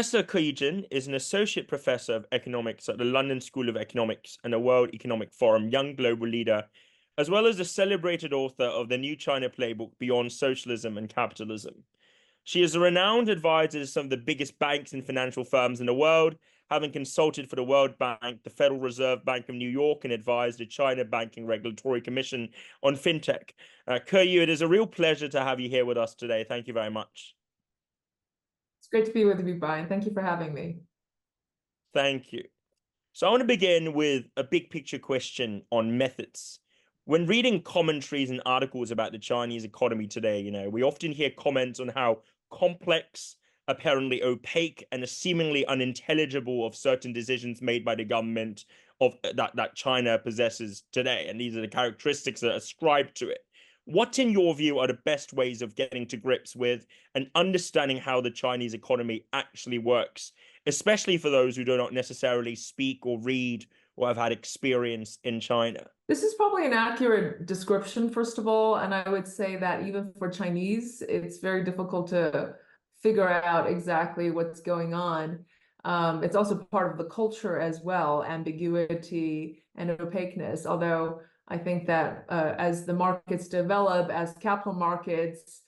Professor Keyu Jin is an associate professor of economics at the London School of Economics and a World Economic Forum Young Global Leader, as well as a celebrated author of the New China Playbook Beyond Socialism and Capitalism. She is a renowned advisor to some of the biggest banks and financial firms in the world, having consulted for the World Bank, the Federal Reserve Bank of New York, and advised the China Banking Regulatory Commission on fintech. Keyu, it is a real pleasure to have you here with us today. Thank you very much. It's great to be with you, Brian. Thank you for having me. Thank you. So I want to begin with a big picture question on methods. When reading commentaries and articles about the Chinese economy today, we often hear comments on how complex, apparently opaque, and seemingly unintelligible of certain decisions made by the government of that China possesses today. And these are the characteristics that are ascribed to it. What, in your view, are the best ways of getting to grips with and understanding how the Chinese economy actually works, especially for those who do not necessarily speak or read or have had experience in China? This is probably an accurate description, first of all, and I would say that even for Chinese, it's very difficult to figure out exactly what's going on. It's also part of the culture as well, ambiguity and opaqueness, although I think that as the markets develop, as capital markets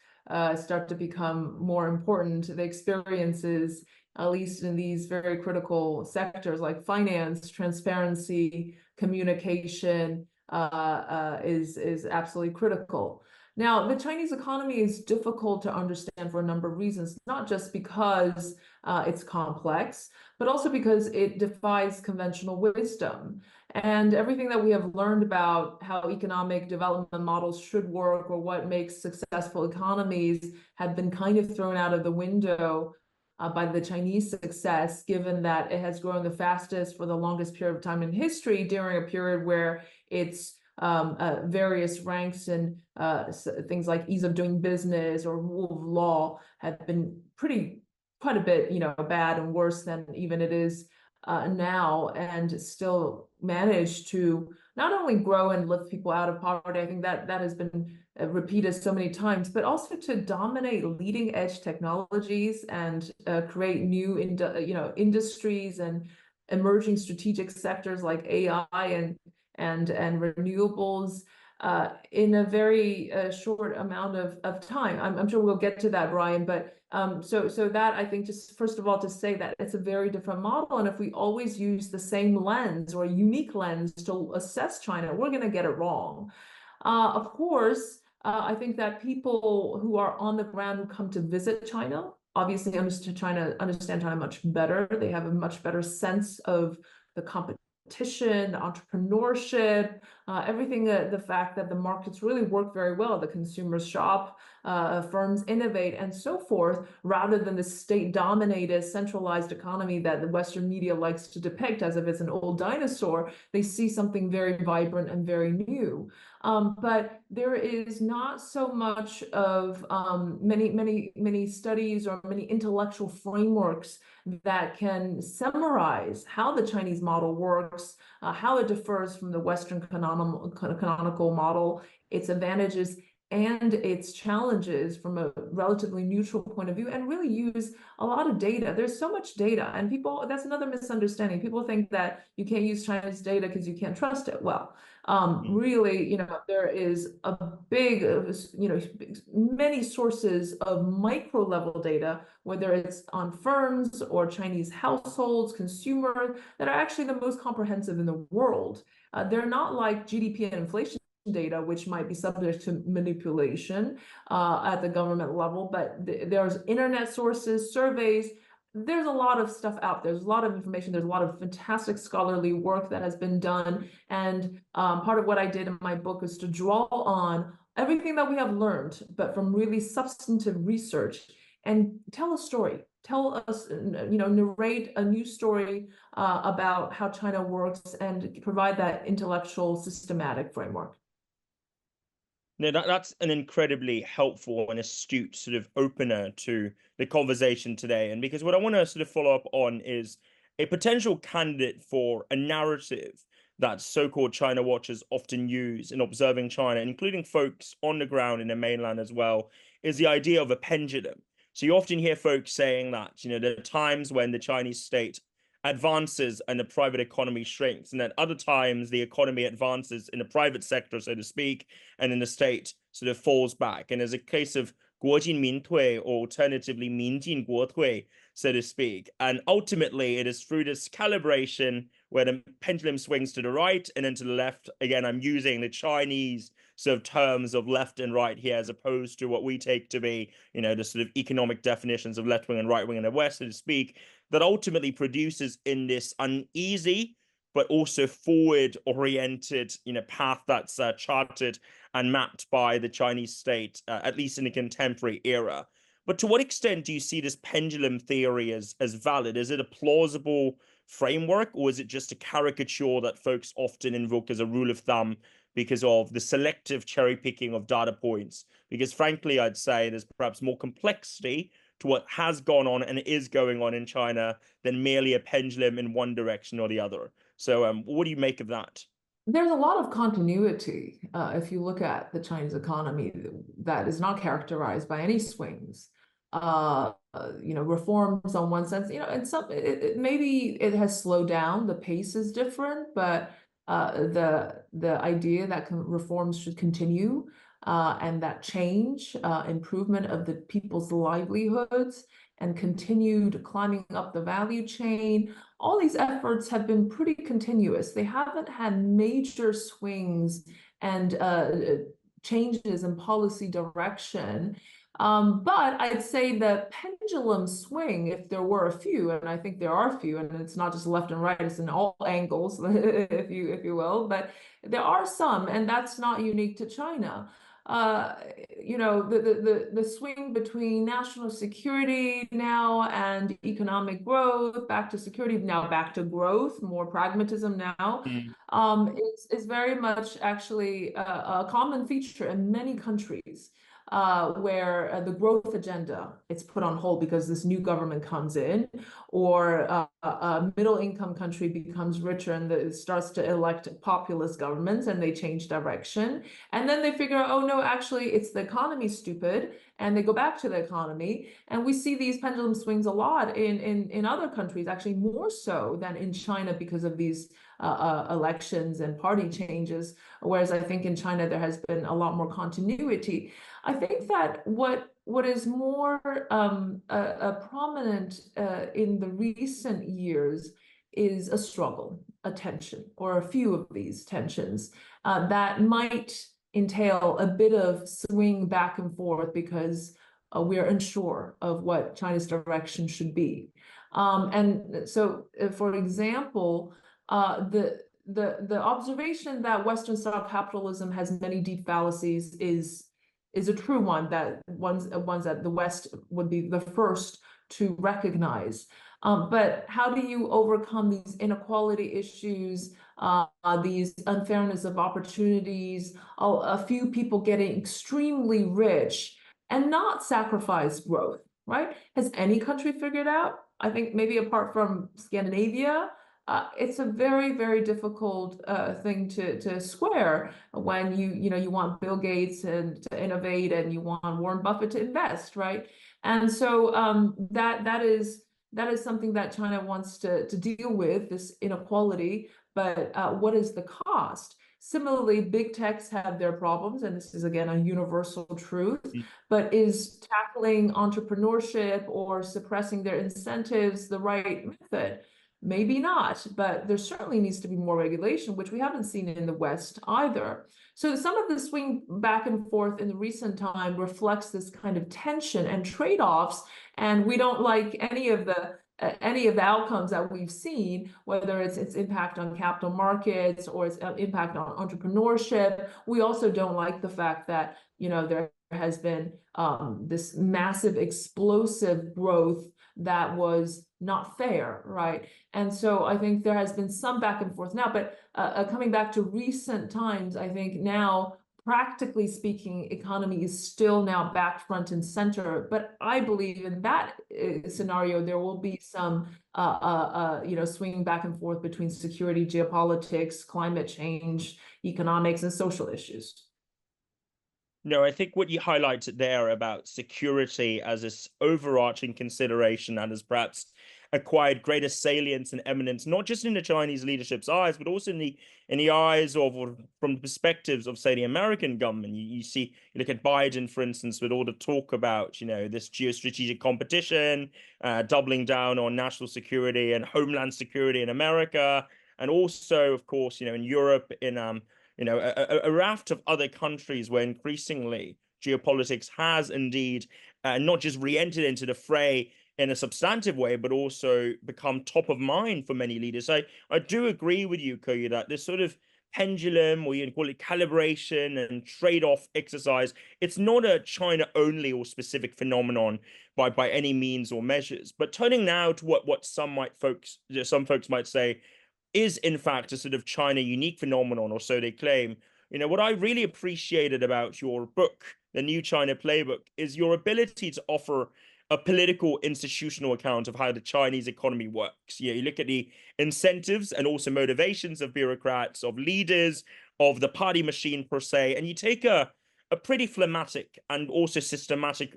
start to become more important, the experiences, at least in these very critical sectors like finance, transparency, communication, is absolutely critical. Now, the Chinese economy is difficult to understand for a number of reasons, not just because it's complex, but also because it defies conventional wisdom. And everything that we have learned about how economic development models should work or what makes successful economies have been kind of thrown out of the window by the Chinese success, given that it has grown the fastest for the longest period of time in history during a period where its various ranks and things like ease of doing business or rule of law have been quite a bit, bad and worse than even it is now, and still managed to not only grow and lift people out of poverty. I think that has been repeated so many times, but also to dominate leading edge technologies and create new industries and emerging strategic sectors like AI and renewables in a very short amount of time. I'm sure we'll get to that, Brian, but so that, I think, just first of all to say that it's a very different model, and if we always use the same lens or a unique lens to assess China, we're going to get it wrong. Of course, I think that people who are on the ground who come to visit China obviously understand China much better. They have a much better sense of the competition, entrepreneurship, everything, the fact that the markets really work very well, the consumers shop, firms innovate, and so forth, rather than the state-dominated, centralized economy that the Western media likes to depict as if it's an old dinosaur. They see something very vibrant and very new. But there is not so much of many studies or many intellectual frameworks that can summarize how the Chinese model works, how it differs from the Western canonical model, its advantages and its challenges from a relatively neutral point of view, and really use a lot of data. There's so much data, and that's another misunderstanding. People think that you can't use China's data because you can't trust it. Well, really, there is a big, many sources of micro level data, whether it's on firms or Chinese households, consumers, that are actually the most comprehensive in the world. They're not like GDP and inflation data, which might be subject to manipulation at the government level, but there's internet sources, surveys. There's a lot of stuff out there. There's a lot of information. There's a lot of fantastic scholarly work that has been done. And part of what I did in my book is to draw on everything that we have learned, but from really substantive research, and tell a story. Tell us, narrate a new story about how China works and provide that intellectual, systematic framework. No, that's an incredibly helpful and astute sort of opener to the conversation today. And because what I want to sort of follow up on is a potential candidate for a narrative that so-called China watchers often use in observing China, including folks on the ground in the mainland as well, is the idea of a pendulum. So you often hear folks saying that, there are times when the Chinese state advances and the private economy shrinks, and at other times the economy advances in the private sector, so to speak, and then the state sort of falls back. And as a case of 国进民退, or alternatively 民进国退, so to speak. And ultimately, it is through this calibration where the pendulum swings to the right and then to the left. Again, I'm using the Chinese sort of terms of left and right here, as opposed to what we take to be, the sort of economic definitions of left wing and right wing in the West, so to speak, that ultimately produces in this uneasy but also forward-oriented, path that's charted and mapped by the Chinese state, at least in the contemporary era. But to what extent do you see this pendulum theory as valid? Is it a plausible framework, or is it just a caricature that folks often invoke as a rule of thumb because of the selective cherry picking of data points? Because frankly, I'd say there's perhaps more complexity to what has gone on and is going on in China than merely a pendulum in one direction or the other. So what do you make of that? There's a lot of continuity if you look at the Chinese economy that is not characterized by any swings. Reforms on one sense, and some maybe it has slowed down. The pace is different, but the idea that reforms should continue and that change, improvement of the people's livelihoods, and continued climbing up the value chain, all these efforts have been pretty continuous. They haven't had major swings and changes in policy direction. But I'd say the pendulum swing, if there were a few, and I think there are a few, and it's not just left and right, it's in all angles, if you will, but there are some, and that's not unique to China. The swing between national security now and economic growth, back to security, now back to growth, more pragmatism now, is very much actually a common feature in many countries. Where the growth agenda it's put on hold because this new government comes in, or a middle income country becomes richer and it starts to elect populist governments and they change direction. And then they figure out, oh no, actually it's the economy's stupid, and they go back to the economy. And we see these pendulum swings a lot in other countries, actually more so than in China because of these elections and party changes. Whereas I think in China there has been a lot more continuity. I think that what is more prominent in the recent years is a struggle, a tension, or a few of these tensions that might entail a bit of swing back and forth because we're unsure of what China's direction should be. And so, for example, the observation that Western style capitalism has many deep fallacies is a true one, that ones that the West would be the first to recognize. But how do you overcome these inequality issues, these unfairness of opportunities, a few people getting extremely rich and not sacrifice growth, right? Has any country figured out? I think maybe apart from Scandinavia, it's a very, very difficult thing to square when you want Bill Gates to innovate and you want Warren Buffett to invest, right? And so that is something that China wants to deal with, this inequality. But what is the cost? Similarly, big techs have their problems, and this is again a universal truth. But is tackling entrepreneurship or suppressing their incentives the right method? Maybe not, but there certainly needs to be more regulation, which we haven't seen in the West either. So some of the swing back and forth in the recent time reflects this kind of tension and trade-offs, and we don't like any of the outcomes that we've seen, whether it's its impact on capital markets or its impact on entrepreneurship. We also don't like the fact that there has been this massive explosive growth that was not fair, right? And so I think there has been some back and forth now, but coming back to recent times, I think now, practically speaking, economy is still now back front and center. But I believe in that scenario, there will be some, swinging back and forth between security, geopolitics, climate change, economics, and social issues. No, I think what you highlighted there about security as this overarching consideration and has perhaps acquired greater salience and eminence, not just in the Chinese leadership's eyes, but also in the eyes of, or from the perspectives of, say, the American government. You see, you look at Biden, for instance, with all the talk about, this geostrategic competition, doubling down on national security and homeland security in America, and also, of course, in Europe, in a raft of other countries where increasingly geopolitics has indeed not just re-entered into the fray in a substantive way, but also become top of mind for many leaders. I do agree with you, Keyu, that this sort of pendulum, or you can call it calibration and trade-off exercise, it's not a China only or specific phenomenon by any means or measures. But turning now to what some folks might say is in fact a sort of China unique phenomenon, or so they claim. What I really appreciated about your book, The New China Playbook, is your ability to offer a political institutional account of how the Chinese economy works. You look at the incentives and also motivations of bureaucrats, of leaders, of the party machine per se, and you take a pretty phlegmatic and also systematic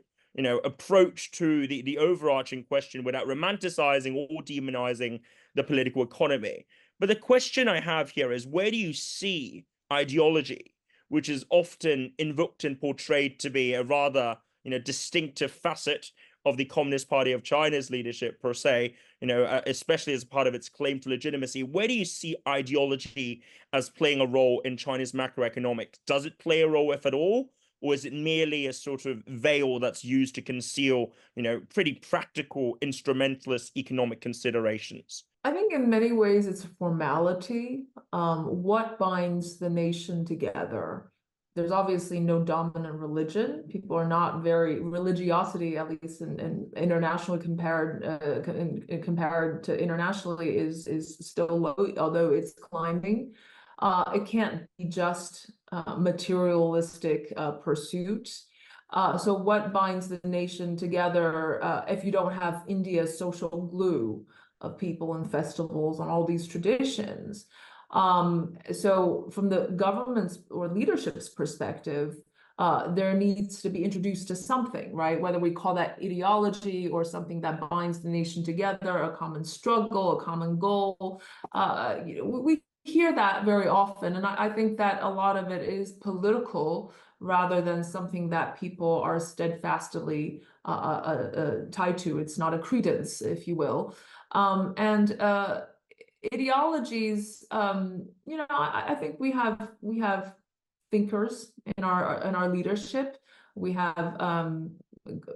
approach to the overarching question without romanticizing or demonizing the political economy. But the question I have here is, where do you see ideology, which is often invoked and portrayed to be a rather, distinctive facet of the Communist Party of China's leadership per se, especially as part of its claim to legitimacy? Where do you see ideology as playing a role in China's macroeconomics? Does it play a role, if at all? Or is it merely a sort of veil that's used to conceal, pretty practical, instrumentalist economic considerations? I think in many ways it's a formality. What binds the nation together? There's obviously no dominant religion. People are not very religiosity, at least in internationally compared to internationally, is still low, although it's climbing. It can't be just materialistic pursuit. So what binds the nation together if you don't have India's social glue of people and festivals and all these traditions? So from the government's or leadership's perspective, there needs to be introduced to something, right? Whether we call that ideology or something that binds the nation together, a common struggle, a common goal. We hear that very often, and I think that a lot of it is political rather than something that people are steadfastly tied to. It's not a credence, if you will. And ideologies, I think we have thinkers in our leadership. We have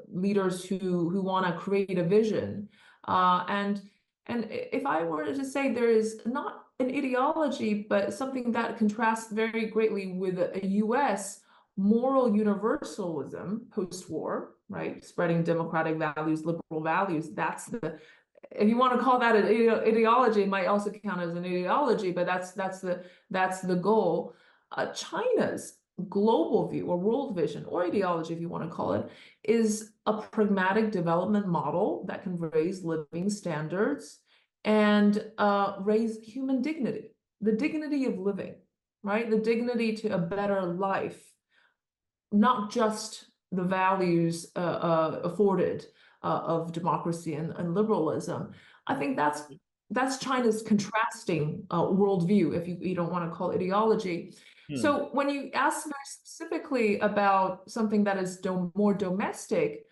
leaders who want to create a vision, and if I were to say there is not an ideology, but something that contrasts very greatly with a U.S. moral universalism post-war, right? Spreading democratic values, liberal values. That's the, if you want to call that an ideology, it might also count as an ideology, but that's the goal. China's global view or world vision or ideology, if you want to call it, is a pragmatic development model that can raise living standards and raise human dignity, the dignity of living, right? The dignity to a better life, not just the values afforded of democracy and liberalism. I think that's China's contrasting worldview, if you don't want to call it ideology. So when you ask very specifically about something that is more domestic,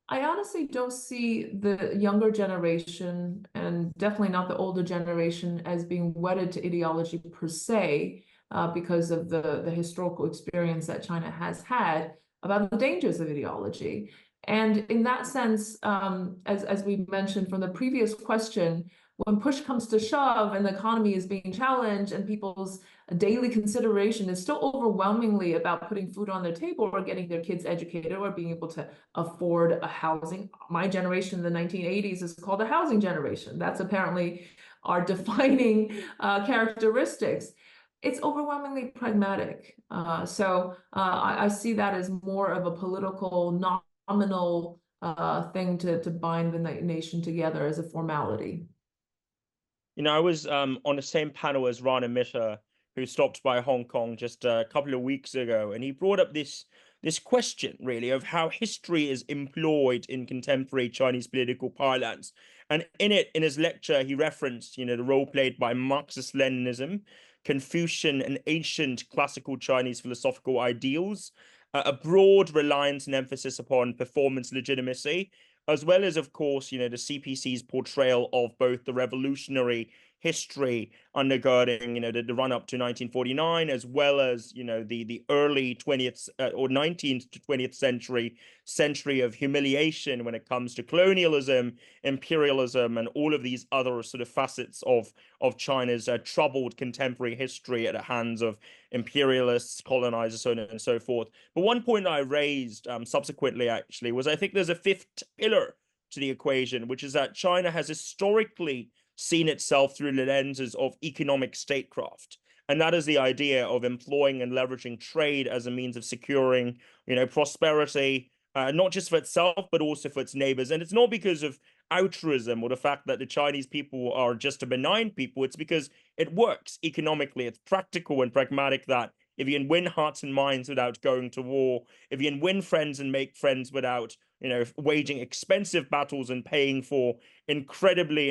I honestly don't see the younger generation, and definitely not the older generation, as being wedded to ideology per se, because of the historical experience that China has had about the dangers of ideology. And in that sense, as we mentioned from the previous question, when push comes to shove and the economy is being challenged and people's daily consideration is still overwhelmingly about putting food on their table or getting their kids educated or being able to afford a housing. My generation in the 1980s is called a housing generation. That's apparently our defining characteristics. It's overwhelmingly pragmatic. So I see that as more of a political, nominal thing to bind the nation together as a formality. I was on the same panel as Rana Mitter, who stopped by Hong Kong just a couple of weeks ago, and he brought up this this question really of how history is employed in contemporary Chinese political parlance. And in it, in his lecture, he referenced, the role played by Marxist-Leninism, Confucian and ancient classical Chinese philosophical ideals, a broad reliance and emphasis upon performance legitimacy, as well as, of course, the CPC's portrayal of both the revolutionary history undergirding, the run up to 1949, as well as, the early 20th or 19th to 20th century of humiliation when it comes to colonialism, imperialism, and all of these other sort of facets of China's troubled contemporary history at the hands of imperialists, colonizers, so on and so forth. But one point I raised subsequently, actually, was I think there's a fifth pillar to the equation, which is that China has historically seen itself through the lenses of economic statecraft. And that is the idea of employing and leveraging trade as a means of securing, prosperity, not just for itself, but also for its neighbors. And it's not because of altruism or the fact that the Chinese people are just a benign people. It's because it works economically. It's practical and pragmatic that if you can win hearts and minds without going to war, if you can win friends and make friends without, waging expensive battles and paying for incredibly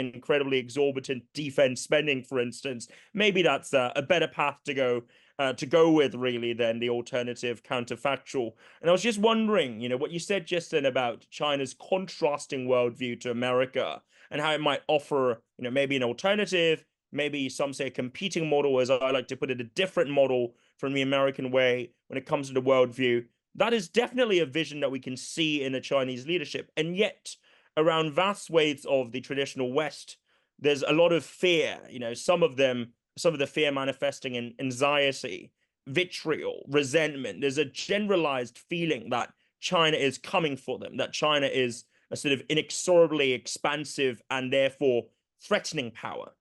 exorbitant defense spending, for instance, maybe that's a better path to go with, really, than the alternative counterfactual. And I was just wondering, what you said just then about China's contrasting worldview to America and how it might offer, maybe an alternative, maybe some say a competing model, as I like to put it, a different model from the American way when it comes to the worldview. That is definitely a vision that we can see in the Chinese leadership. And yet, around vast swathes of the traditional West, there's a lot of fear, some of the fear manifesting in anxiety, vitriol, resentment. There's a generalized feeling that China is coming for them, that China is a sort of inexorably expansive and therefore threatening power.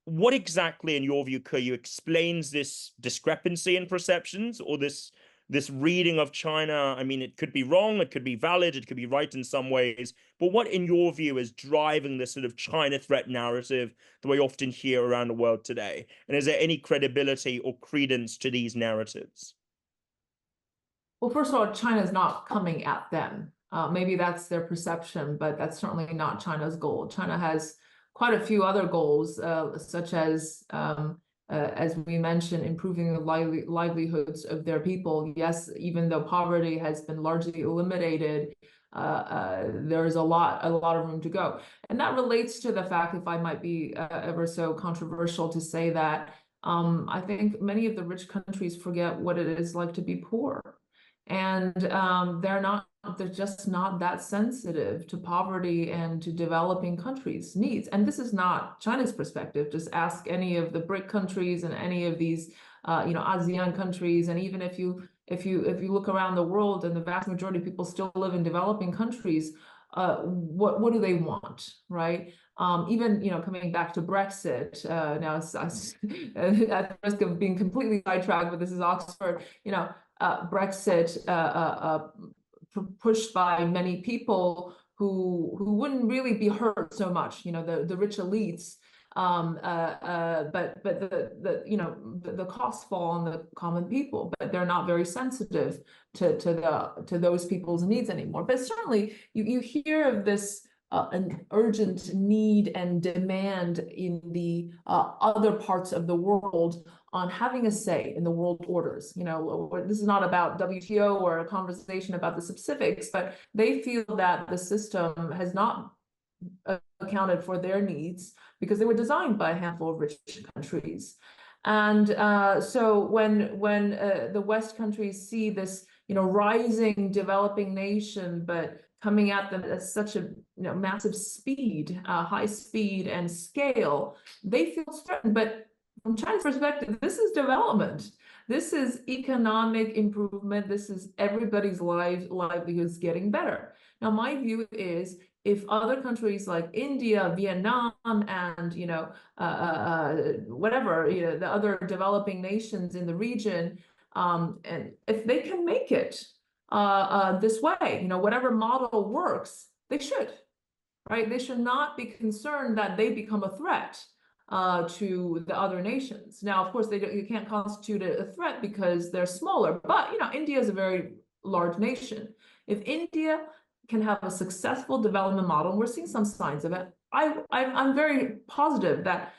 What exactly, in your view, Keyu, explains this discrepancy in perceptions, or this reading of China? I mean, it could be wrong, it could be valid, it could be right in some ways, but what, in your view, is driving this sort of China threat narrative that we often hear around the world today? And is there any credibility or credence to these narratives? Well, first of all, China's not coming at them. Maybe that's their perception, but that's certainly not China's goal. China has quite a few other goals, such as we mentioned, improving the livelihoods of their people. Yes, even though poverty has been largely eliminated, there is a lot of room to go. And that relates to the fact, if I might be ever so controversial to say that, I think many of the rich countries forget what it is like to be poor. And they're just not that sensitive to poverty and to developing countries' needs. And this is not China's perspective. Just ask any of the BRIC countries and any of these, ASEAN countries. And even if you look around the world, and the vast majority of people still live in developing countries, what do they want, right? Even, coming back to Brexit, now at the risk of being completely sidetracked, but this is Oxford, Brexit pushed by many people who wouldn't really be hurt so much, the rich elites, but the costs fall on the common people, but they're not very sensitive to those people's needs anymore. But certainly you hear of this an urgent need and demand in the other parts of the world on having a say in the world orders. This is not about WTO or a conversation about the specifics, but they feel that the system has not accounted for their needs because they were designed by a handful of rich countries. And so when the West countries see this, rising developing nation, but coming at them at such a massive speed, high speed and scale, they feel threatened. But from China's perspective, this is development. This is economic improvement. This is everybody's livelihoods getting better. Now, my view is, if other countries like India, Vietnam, and whatever, the other developing nations in the region, and if they can make it this way, whatever model works, they should, right? They should not be concerned that they become a threat to the other nations. Now, of course, you can't constitute a threat because they're smaller, but India is a very large nation. If India can have a successful development model, and we're seeing some signs of it, I'm very positive that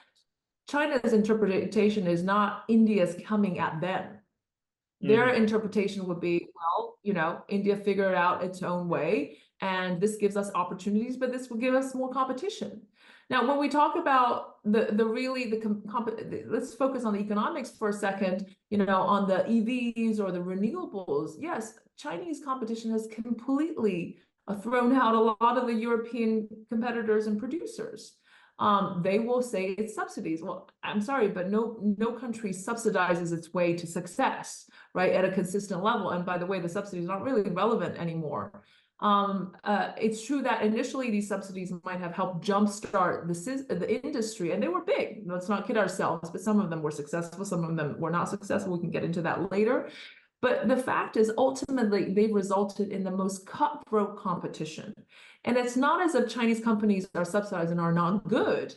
China's interpretation is not India's coming at them. Their interpretation would be, well, you know, India figured out its own way, and this gives us opportunities, but this will give us more competition. Now, when we talk about let's focus on the economics for a second, you know, on the EVs or the renewables. Yes, Chinese competition has completely thrown out a lot of the European competitors and producers. They will say it's subsidies. Well, I'm sorry, but no country subsidizes its way to success, right, at a consistent level. And by the way, the subsidies aren't really relevant anymore. It's true that initially these subsidies might have helped jumpstart the industry, and they were big. Let's not kid ourselves, but some of them were successful, some of them were not successful. We can get into that later. But the fact is, ultimately, they've resulted in the most cutthroat competition. And it's not as if Chinese companies are subsidized and are not good.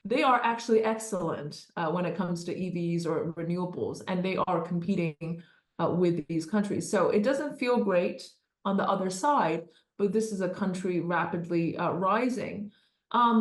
They are actually excellent when it comes to EVs or renewables, and they are competing with these countries. So it doesn't feel great on the other side, but this is a country rapidly rising.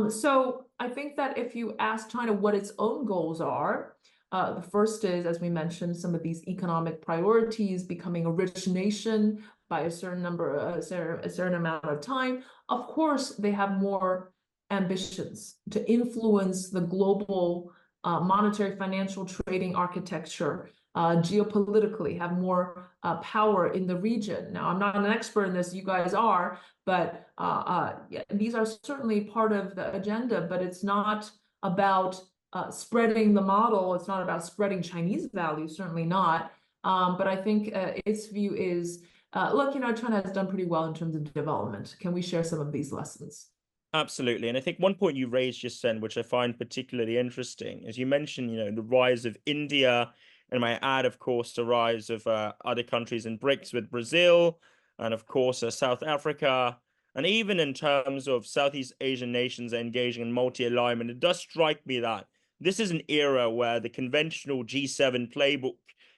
So I think that if you ask China what its own goals are, the first is, as we mentioned, some of these economic priorities, becoming a rich nation by a certain amount of time. Of course, they have more ambitions to influence the global monetary, financial, trading architecture, geopolitically, have more power in the region. Now, I'm not an expert in this, you guys are, but yeah, these are certainly part of the agenda, but it's not about spreading the model. It's not about spreading Chinese values, certainly not. But I think its view is, look, you know, China has done pretty well in terms of development. Can we share some of these lessons? Absolutely. And I think one point you raised just then, which I find particularly interesting, is you mentioned, you know, the rise of India, and I add, of course, the rise of other countries in BRICS with Brazil, and of course, South Africa. And even in terms of Southeast Asian nations engaging in multi-alignment, it does strike me that this is an era where the conventional G7 playbook,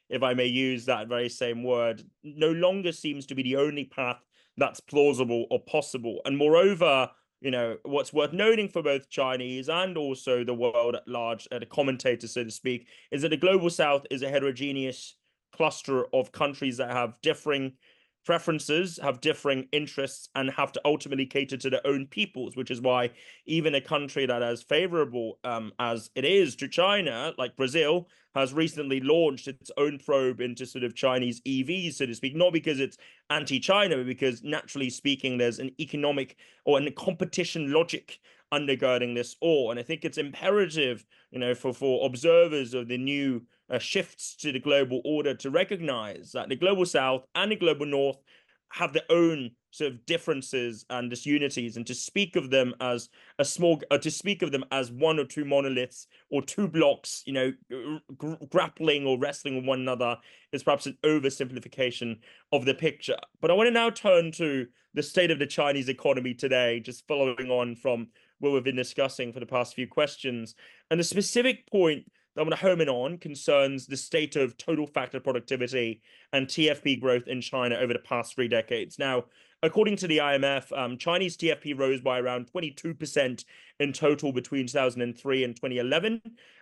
if I may use that very same word, no longer seems to be the only path that's plausible or possible. And moreover, you know, what's worth noting for both Chinese and also the world at large, the commentators, so to speak, is that the global south is a heterogeneous cluster of countries that have differing preferences, have differing interests, and have to ultimately cater to their own peoples, which is why even a country that as favorable as it is to China, like Brazil, has recently launched its own probe into sort of Chinese EVs, so to speak, not because it's anti-China, but because naturally speaking, there's an economic or a competition logic undergirding this all. And I think it's imperative, you know, for observers of the new shifts to the global order to recognize that the global south and the global north have their own sort of differences and disunities, and to speak of them as to speak of them as one or two monoliths or two blocks, you know, grappling or wrestling with one another is perhaps an oversimplification of the picture. But I want to now turn to the state of the Chinese economy today, just following on from what we've been discussing for the past few questions. And the specific point that I'm going to home in on concerns the state of total factor productivity and TFP growth in China over the past 3 decades. Now, according to the IMF, Chinese TFP rose by around 22% in total between 2003 and 2011.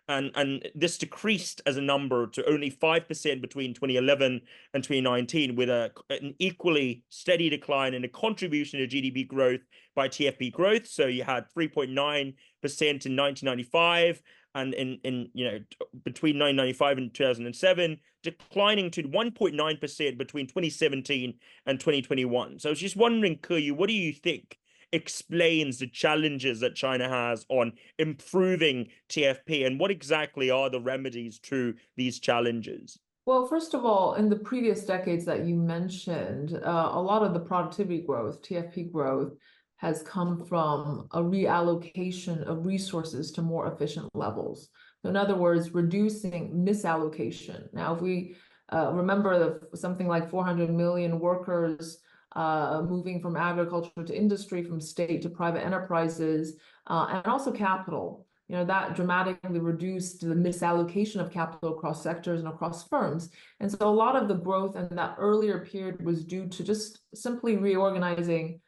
And this decreased as a number to only 5% between 2011 and 2019, with an equally steady decline in the contribution to GDP growth by TFP growth. So you had 3.9% in 1995, and in you know, between 1995 and 2007, declining to 1.9% between 2017 and 2021. So I was just wondering, Keyu, what do you think explains the challenges that China has on improving TFP, and what exactly are the remedies to these challenges? Well, first of all, in the previous decades that you mentioned, a lot of the productivity growth, TFP growth, has come from a reallocation of resources to more efficient levels. In other words, reducing misallocation. Now, if we remember something like 400 million workers moving from agriculture to industry, from state to private enterprises, and also capital. that dramatically reduced the misallocation of capital across sectors and across firms. And so a lot of the growth in that earlier period was due to just simply reorganizing,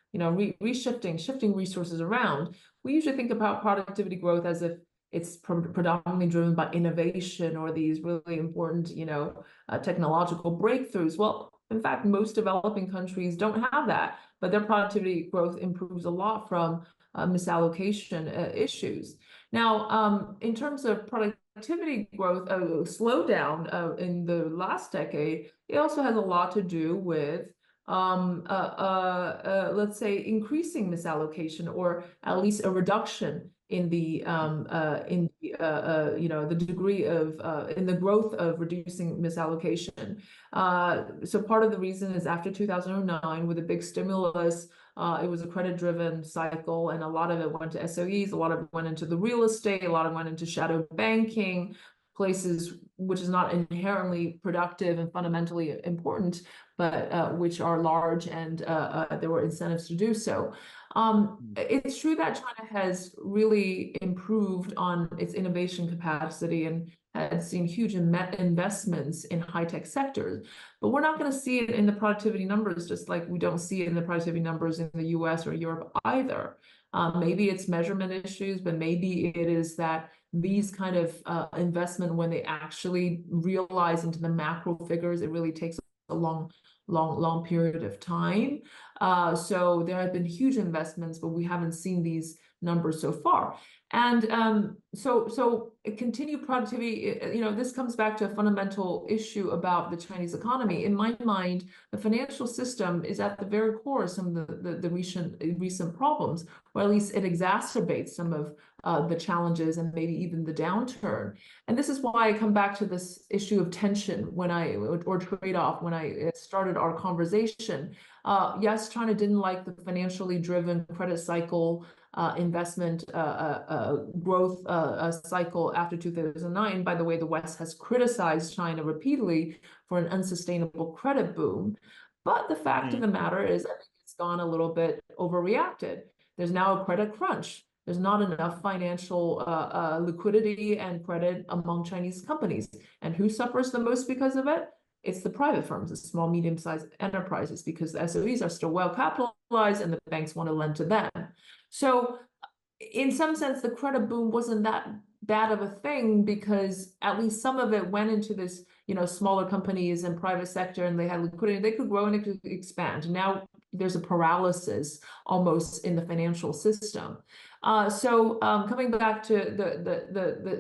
shifting resources around. We usually think about productivity growth as if it's predominantly driven by innovation or these really important, technological breakthroughs. Well, in fact, most developing countries don't have that, but their productivity growth improves a lot from misallocation issues. Now, in terms of productivity growth, slowdown in the last decade, it also has a lot to do with let's say increasing misallocation, or at least a reduction in the the degree of in the growth of reducing misallocation. So part of the reason is after 2009, with a big stimulus, it was a credit-driven cycle, and a lot of it went to SOEs, a lot of it went into the real estate, a lot of it went into shadow banking, places which is not inherently productive and fundamentally important, but which are large, and there were incentives to do so. It's true that China has really improved on its innovation capacity and had seen huge investments in high-tech sectors, but we're not going to see it in the productivity numbers, just like we don't see it in the productivity numbers in the US or Europe either. Maybe it's measurement issues, but maybe it is that these kind of investment, when they actually realize into the macro figures, it really takes a long period of time. So there have been huge investments, but we haven't seen these numbers so far. And so continued productivity, this comes back to a fundamental issue about the Chinese economy. In my mind, the financial system is at the very core of some of the recent problems, or at least it exacerbates some of the challenges and maybe even the downturn. And this is why I come back to this issue of tension or trade-off when I started our conversation. Yes, China didn't like the financially driven credit cycle, investment growth cycle after 2009. By the way, the West has criticized China repeatedly for an unsustainable credit boom. But the fact of the matter is, I think it's gone a little bit overreacted. There's now a credit crunch. There's not enough financial liquidity and credit among Chinese companies. And who suffers the most because of it? It's the private firms, the small, medium-sized enterprises, because the SOEs are still well capitalized and the banks want to lend to them. So in some sense, the credit boom wasn't that bad of a thing, because at least some of it went into this, smaller companies and private sector, and they had liquidity, they could grow and it could expand. Now there's a paralysis almost in the financial system. So coming back to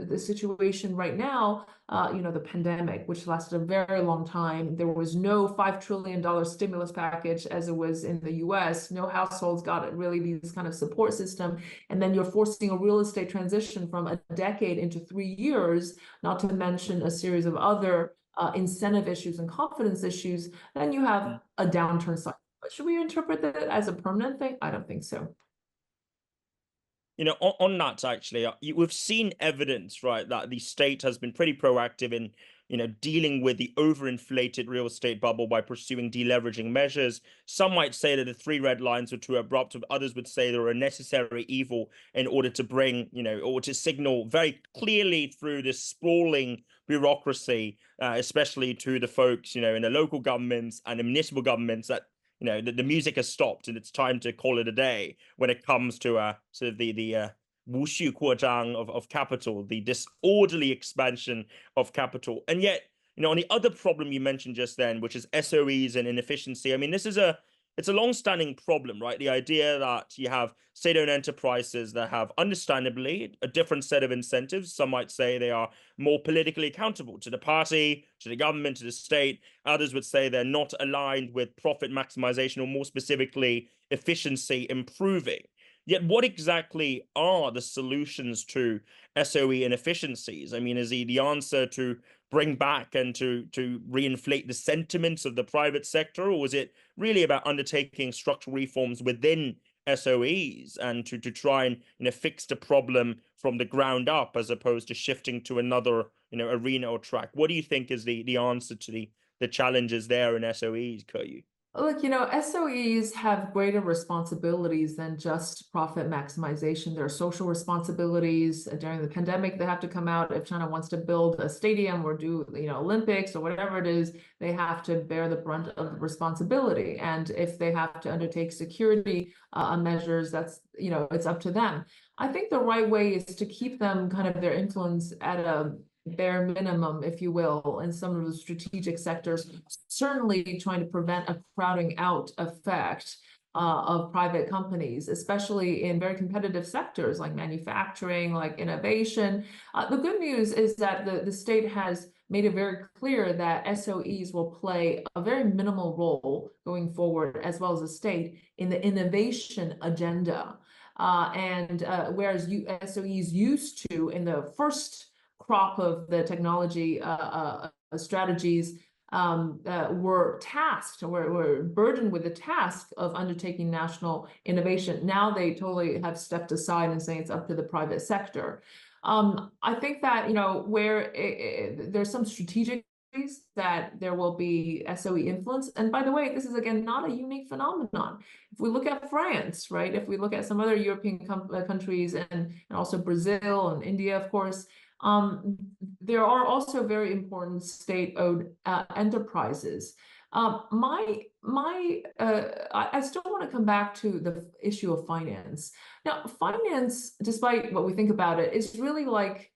the situation right now, the pandemic, which lasted a very long time. There was no $5 trillion stimulus package as it was in the US. No households got really these kind of support system. And then you're forcing a real estate transition from a decade into 3 years, not to mention a series of other incentive issues and confidence issues. Then you have a downturn cycle. But should we interpret that as a permanent thing? I don't think so. On that, actually, we've seen evidence, right, that the state has been pretty proactive in, dealing with the overinflated real estate bubble by pursuing deleveraging measures. Some might say that the 3 red lines were too abrupt. Others would say they were a necessary evil in order to bring, or to signal very clearly through this sprawling bureaucracy, especially to the folks, in the local governments and the municipal governments, that the music has stopped and it's time to call it a day when it comes to sort of the 无序扩张 of capital, the disorderly expansion of capital. And yet, on the other problem you mentioned just then, which is SOEs and inefficiency, I mean, it's a long-standing problem, right? The idea that you have state-owned enterprises that have, understandably, a different set of incentives. Some might say they are more politically accountable to the party, to the government, to the state. Others would say they're not aligned with profit maximization, or more specifically, efficiency improving. Yet what exactly are the solutions to SOE inefficiencies? I mean, is the answer to bring back and to reinflate the sentiments of the private sector, or is it really about undertaking structural reforms within SOEs and to try and fix the problem from the ground up, as opposed to shifting to another arena or track? What do you think is the answer to the challenges there in SOEs, Keyu? Look, SOEs have greater responsibilities than just profit maximization. There are social responsibilities. During the pandemic, they have to come out. If China wants to build a stadium or do, Olympics or whatever it is, they have to bear the brunt of the responsibility. And if they have to undertake security measures, that's, it's up to them. I think the right way is to keep them kind of their influence at a bare minimum, if you will, in some of the strategic sectors, certainly trying to prevent a crowding out effect of private companies, especially in very competitive sectors like manufacturing, like innovation. The good news is that the state has made it very clear that SOEs will play a very minimal role going forward, as well as the state, in the innovation agenda. Whereas SOEs used to, in the first crop of the technology strategies, were tasked, were burdened with the task of undertaking national innovation. Now they totally have stepped aside and saying it's up to the private sector. I think that, where there's some strategic ways that there will be SOE influence. And by the way, this is, again, not a unique phenomenon. If we look at France, right, if we look at some other European countries and also Brazil and India, of course, there are also very important state-owned enterprises. I still want to come back to the issue of finance. Now, finance, despite what we think about it, is really like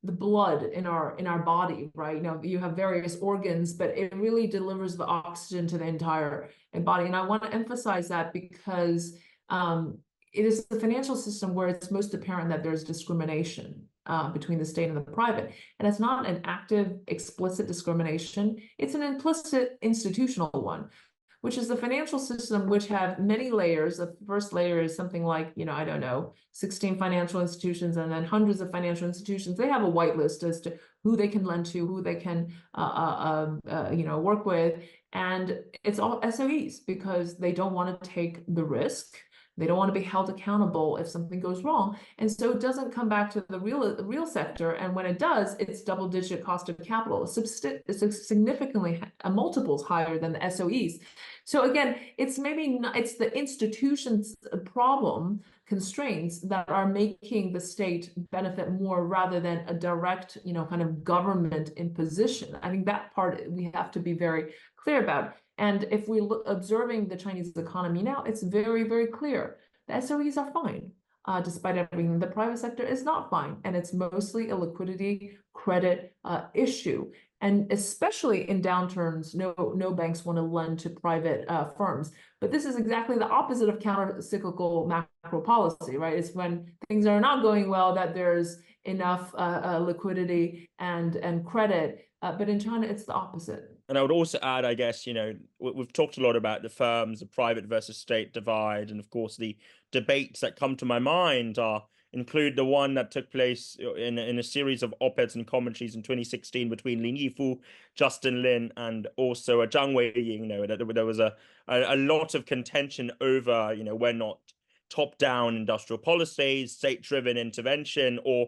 the blood in our body, right? You have various organs, but it really delivers the oxygen to the entire body. And I want to emphasize that because it is the financial system where it's most apparent that there's discrimination between the state and the private. And it's not an active, explicit discrimination. It's an implicit institutional one, which is the financial system, which have many layers. The first layer is something like, I don't know, 16 financial institutions, and then hundreds of financial institutions. They have a whitelist as to who they can lend to, who they can, work with. And it's all SOEs because they don't want to take the risk. They don't want to be held accountable if something goes wrong. And so it doesn't come back to the real sector. And when it does, it's double-digit cost of capital. It's significantly multiples higher than the SOEs. So again, it's maybe not, it's the institution's problem constraints that are making the state benefit more rather than a direct, kind of government imposition. I think that part we have to be very clear about. And if we look observing the Chinese economy now, it's very, very clear. The SOEs are fine, despite everything. The private sector is not fine, and it's mostly a liquidity credit issue. And especially in downturns, no banks want to lend to private firms. But this is exactly the opposite of counter-cyclical macro policy, right? It's when things are not going well that there's enough liquidity and credit. But in China, it's the opposite. And I would also add, I guess, we've talked a lot about the firms, the private versus state divide. And of course, the debates that come to my mind include the one that took place in a series of op-eds and commentaries in 2016 between Lin Yifu, Justin Lin, and also Zhang Weiying. That there was a lot of contention over, whether not top-down industrial policies, state-driven intervention, or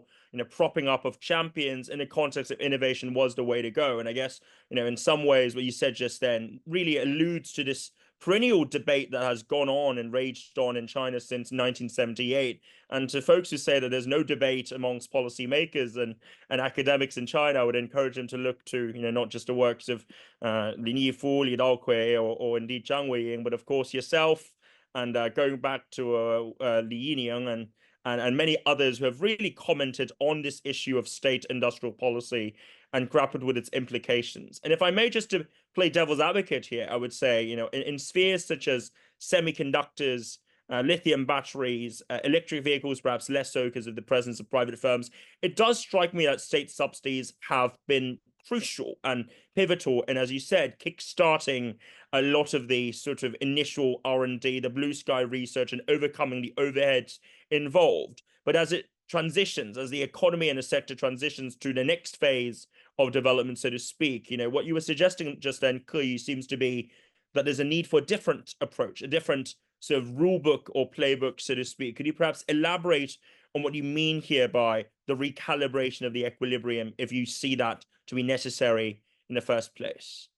propping up of champions in the context of innovation was the way to go. And I guess, in some ways, what you said just then really alludes to this perennial debate that has gone on and raged on in China since 1978. And to folks who say that there's no debate amongst policymakers and academics in China, I would encourage them to look to, not just the works of Lin Yifu, Li Daokui, or indeed Zhang Weiying, but of course yourself, and going back to Li Yiniang and many others who have really commented on this issue of state industrial policy and grappled with its implications. And if I may, just to play devil's advocate here, I would say, in spheres such as semiconductors, lithium batteries, electric vehicles, perhaps less so because of the presence of private firms, it does strike me that state subsidies have been crucial and pivotal, and as you said, kickstarting a lot of the sort of initial R&D, the blue sky research, and overcoming the overheads involved. But as it transitions, as the economy and the sector transitions to the next phase of development, so to speak, what you were suggesting just then, Keyu, seems to be that there's a need for a different approach, a different sort of rule book or playbook, so to speak. Could you perhaps elaborate on what you mean here by the recalibration of the equilibrium, if you see that to be necessary in the first place?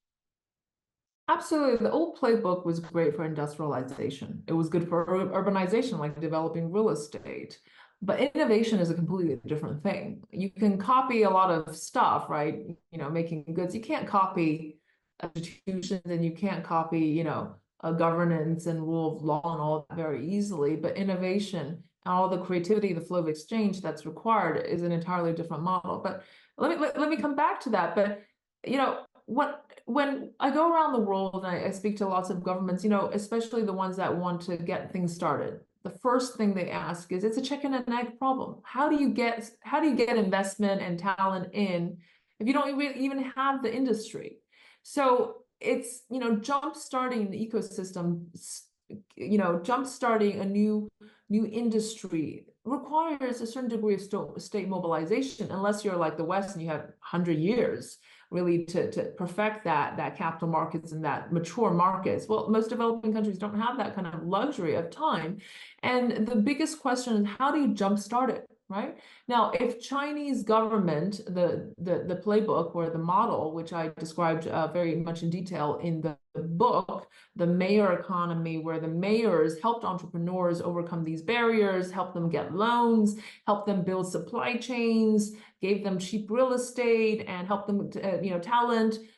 Absolutely. The old playbook was great for industrialization. It was good for urbanization, like developing real estate. But innovation is a completely different thing. You can copy a lot of stuff, right? Making goods. You can't copy institutions, and you can't copy, a governance and rule of law and all that very easily. But innovation and all the creativity, the flow of exchange that's required is an entirely different model. But let me come back to that. But when I go around the world and I speak to lots of governments, especially the ones that want to get things started, the first thing they ask is, it's a chicken and egg problem. How do you get investment and talent in if you don't even have the industry? So it's, jump starting the ecosystem, jump starting a new industry requires a certain degree of state mobilization, unless you're like the West and you have 100 years really to perfect that capital markets and that mature markets. Well, most developing countries don't have that kind of luxury of time. And the biggest question is, how do you jumpstart it? Right now, if Chinese government, the playbook or the model, which I described very much in detail in the book, the mayor economy, where the mayors helped entrepreneurs overcome these barriers, helped them get loans, helped them build supply chains, gave them cheap real estate, and helped them,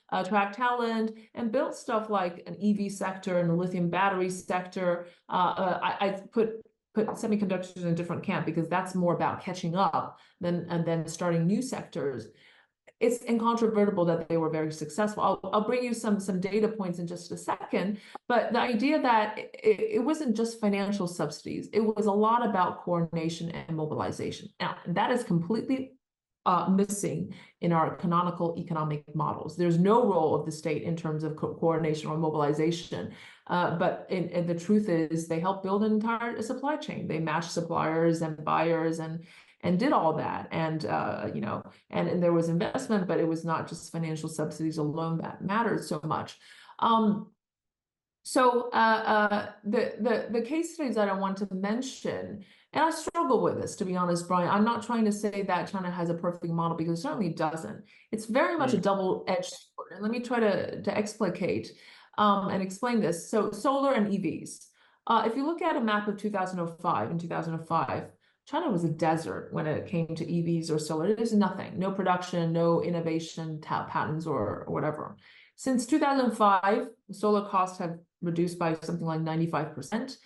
attract talent, and built stuff like an EV sector and a lithium battery sector. I put semiconductors in a different camp because that's more about catching up than starting new sectors. It's incontrovertible that they were very successful. I'll bring you some data points in just a second, but the idea that it wasn't just financial subsidies, it was a lot about coordination and mobilization. Now, that is completely missing in our canonical economic models. There's no role of the state in terms of coordination or mobilization. But the truth is, they helped build an entire supply chain. They matched suppliers and buyers and did all that. And and there was investment, but it was not just financial subsidies alone that mattered so much. So the case studies that I want to mention, and I struggle with this, to be honest, Brian. I'm not trying to say that China has a perfect model, because it certainly doesn't. It's very much a double-edged sword. And let me try to explicate and explain this. So solar and EVs. If you look at a map of 2005, in 2005, China was a desert when it came to EVs or solar. There's nothing, no production, no innovation, patents or whatever. Since 2005, solar costs have reduced by something like 95%.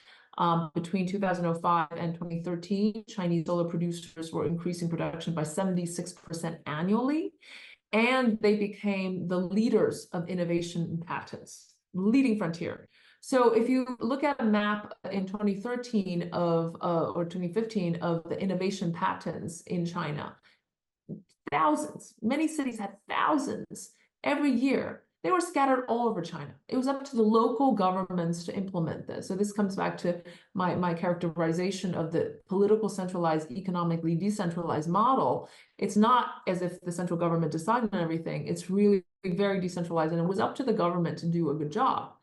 Between 2005 and 2013, Chinese solar producers were increasing production by 76% annually, and they became the leaders of innovation and patents, leading frontier. So if you look at a map in 2013 or 2015 of the innovation patents in China, thousands, many cities had thousands every year. They were scattered all over China. It was up to the local governments to implement this. So this comes back to my characterization of the political centralized, economically decentralized model. It's not as if the central government decided on everything. It's really very decentralized, and it was up to the government to do a good job.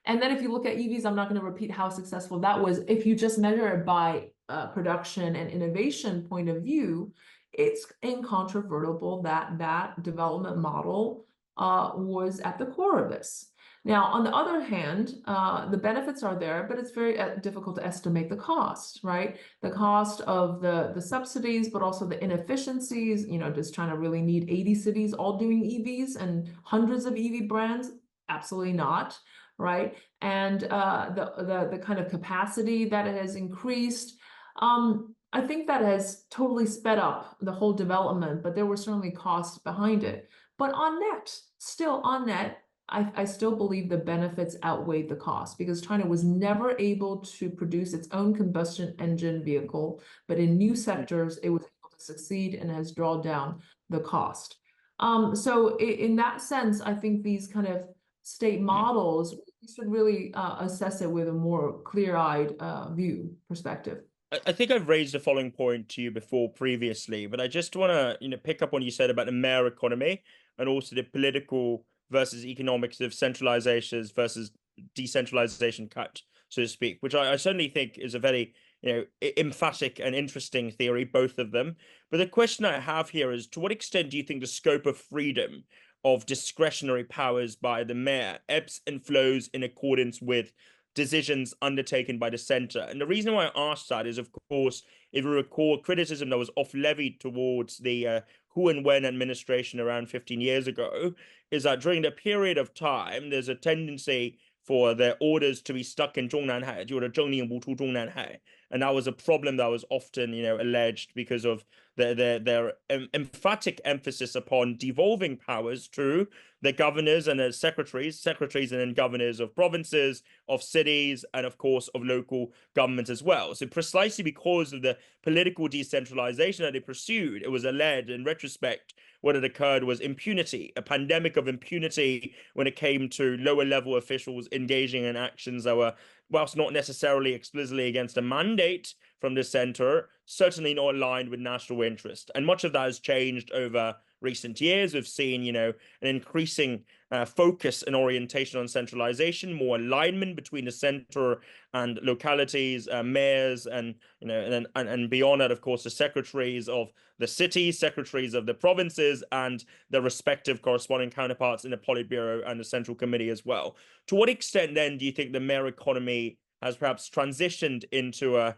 And then if you look at EVs, I'm not going to repeat how successful that was. If you just measure it by production and innovation point of view, it's incontrovertible that that development model was at the core of this. Now, on the other hand, the benefits are there, but it's very difficult to estimate the cost, right? The cost of the subsidies, but also the inefficiencies. Does China really need 80 cities all doing EVs and hundreds of EV brands? Absolutely not, right? And the kind of capacity that it has increased, I think that has totally sped up the whole development, but there were certainly costs behind it. But on net, I still believe the benefits outweighed the cost, because China was never able to produce its own combustion engine vehicle, but in new sectors, it was able to succeed and has drawn down the cost. So in that sense, I think these kind of state models, you should really assess it with a more clear-eyed perspective. I think I've raised the following point to you before previously, but I just want to, pick up on what you said about the mayor economy and also the political versus economics of centralization versus decentralization cut, so to speak, which I certainly think is a very, emphatic and interesting theory, both of them. But the question I have here is, to what extent do you think the scope of freedom of discretionary powers by the mayor, ebbs and flows in accordance with decisions undertaken by the center. And the reason why I asked that is, of course, if you recall, criticism that was off-levied towards the Hu and Wen administration around 15 years ago is that during the period of time, there's a tendency for their orders to be stuck in Zhongnanhai, 就是正令不出中南海. And that was a problem that was often, alleged because of their emphatic emphasis upon devolving powers to the governors and the secretaries and then governors of provinces, of cities, and of course of local governments as well. So precisely because of the political decentralization that they pursued, it was alleged in retrospect what had occurred was impunity, a pandemic of impunity when it came to lower level officials engaging in actions that were, whilst not necessarily explicitly against a mandate from the center, certainly not aligned with national interest. And much of that has changed over recent years. We've seen, an increasing focus and orientation on centralization, more alignment between the center and localities, mayors, and and beyond that, of course, the secretaries of the cities, secretaries of the provinces, and the respective corresponding counterparts in the Politburo and the Central Committee as well. To what extent, then, do you think the mayor economy has perhaps transitioned into a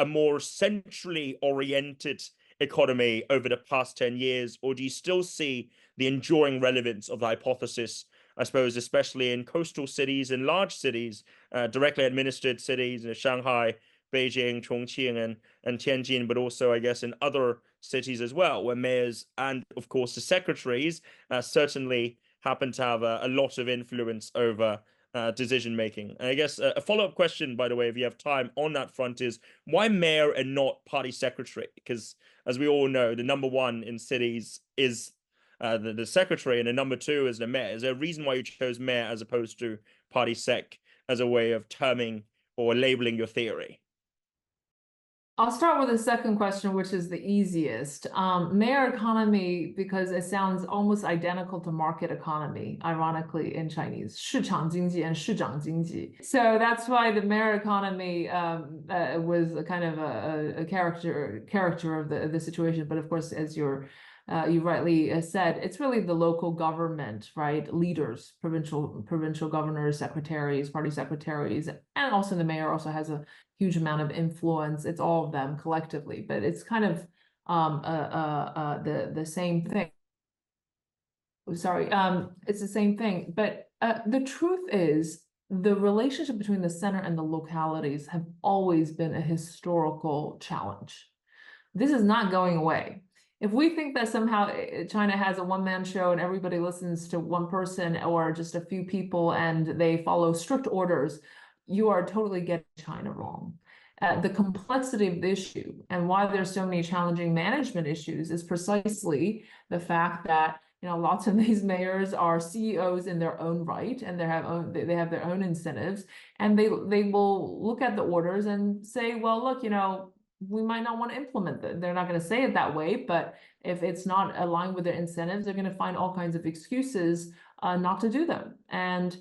more centrally oriented economy over the past 10 years, or do you still see the enduring relevance of the hypothesis, I suppose, especially in coastal cities and large cities, directly administered cities, Shanghai, Beijing, Chongqing, and Tianjin, but also, I guess, in other cities as well, where mayors and, of course, the secretaries certainly happen to have a lot of influence over decision making. And I guess a follow-up question, by the way, if you have time on that front, is why mayor and not party secretary? Because as we all know, the number one in cities is the secretary, and the number two is the mayor. Is there a reason why you chose mayor as opposed to party sec as a way of terming or labeling your theory? I'll start with the second question, which is the easiest. Mayor economy, because it sounds almost identical to market economy, ironically, in Chinese, 市场经济 and 市长经济. So that's why the mayor economy was a kind of a character of the situation. But of course, as you rightly said, it's really the local government, right? Leaders, provincial governors, secretaries, party secretaries, and also the mayor also has a huge amount of influence. It's all of them collectively, but it's kind of the same thing. Sorry, it's the same thing. But the truth is, the relationship between the center and the localities have always been a historical challenge. This is not going away. If we think that somehow China has a one-man show and everybody listens to one person or just a few people and they follow strict orders, you are totally getting China wrong. The complexity of the issue and why there's so many challenging management issues is precisely the fact that lots of these mayors are CEOs in their own right, and they have their own incentives, and they will look at the orders and say, well, look, we might not want to implement it. They're not going to say it that way, but if it's not aligned with their incentives, they're going to find all kinds of excuses not to do them. And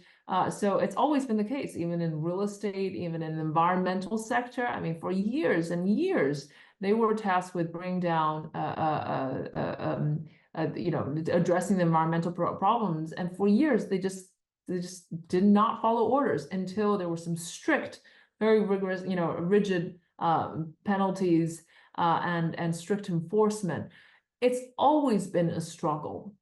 so it's always been the case, even in real estate, even in the environmental sector. I mean, for years and years, they were tasked with bringing down, addressing the environmental problems. And for years, they just did not follow orders until there were some strict, very rigorous, rigid penalties and strict enforcement. It's always been a struggle.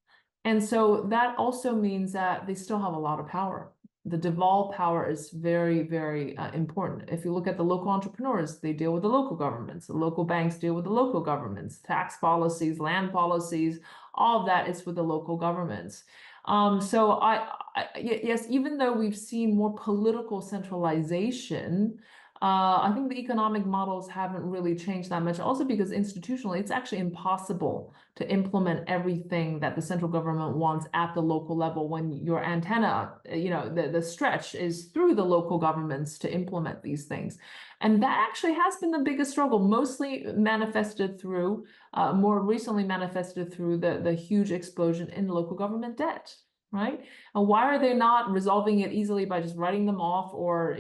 And so that also means that they still have a lot of power. The devolved power is very, very important. If you look at the local entrepreneurs, they deal with the local governments. The local banks deal with the local governments. Tax policies, land policies, all of that is with the local governments. So yes, even though we've seen more political centralization, I think the economic models haven't really changed that much. Also because institutionally, it's actually impossible to implement everything that the central government wants at the local level when your antenna, the stretch is through the local governments to implement these things. And that actually has been the biggest struggle, mostly manifested through, more recently manifested through the huge explosion in local government debt. right? And why are they not resolving it easily by just writing them off or,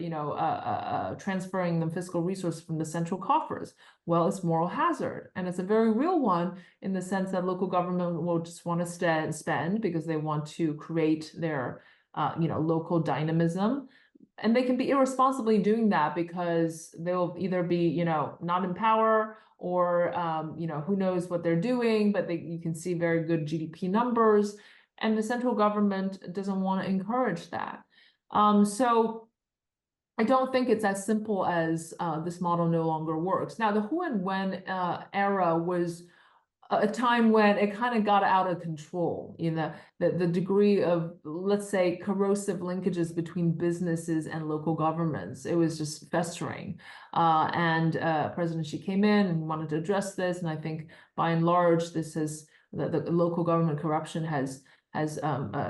transferring them fiscal resources from the central coffers? Well, it's moral hazard, and it's a very real one in the sense that local government will just want to spend because they want to create their, local dynamism. And they can be irresponsibly doing that because they'll either be, not in power or, who knows what they're doing, but you can see very good GDP numbers. And the central government doesn't want to encourage that. So I don't think it's as simple as this model no longer works. Now, the who and when era was a time when it kind of got out of control, the degree of, let's say, corrosive linkages between businesses and local governments. It was just festering. And President Xi came in and wanted to address this. And I think by and large, the local government corruption has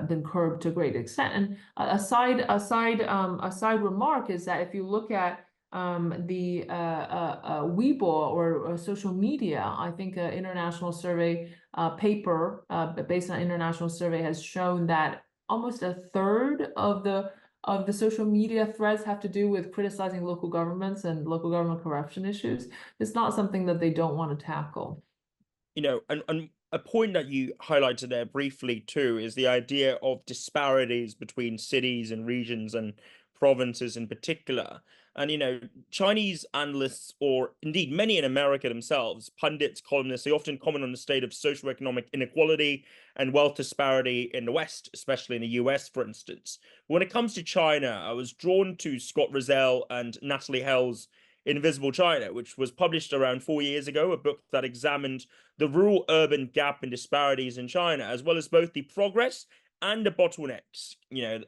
been curbed to a great extent. And a side remark is that if you look at the Weibo or social media, I think an international survey paper based on international survey has shown that almost a third of the social media threads have to do with criticizing local governments and local government corruption issues. It's not something that they don't want to tackle. And a point that you highlighted there briefly too is the idea of disparities between cities and regions and provinces in particular. And Chinese analysts, or indeed many in America themselves, pundits, columnists, they often comment on the state of socioeconomic inequality and wealth disparity in the West, especially in the US, for instance. When it comes to China, I was drawn to Scott Rozelle and Natalie Hell's Invisible China, which was published around 4 years ago, a book that examined the rural-urban gap and disparities in China, as well as both the progress and the bottlenecks,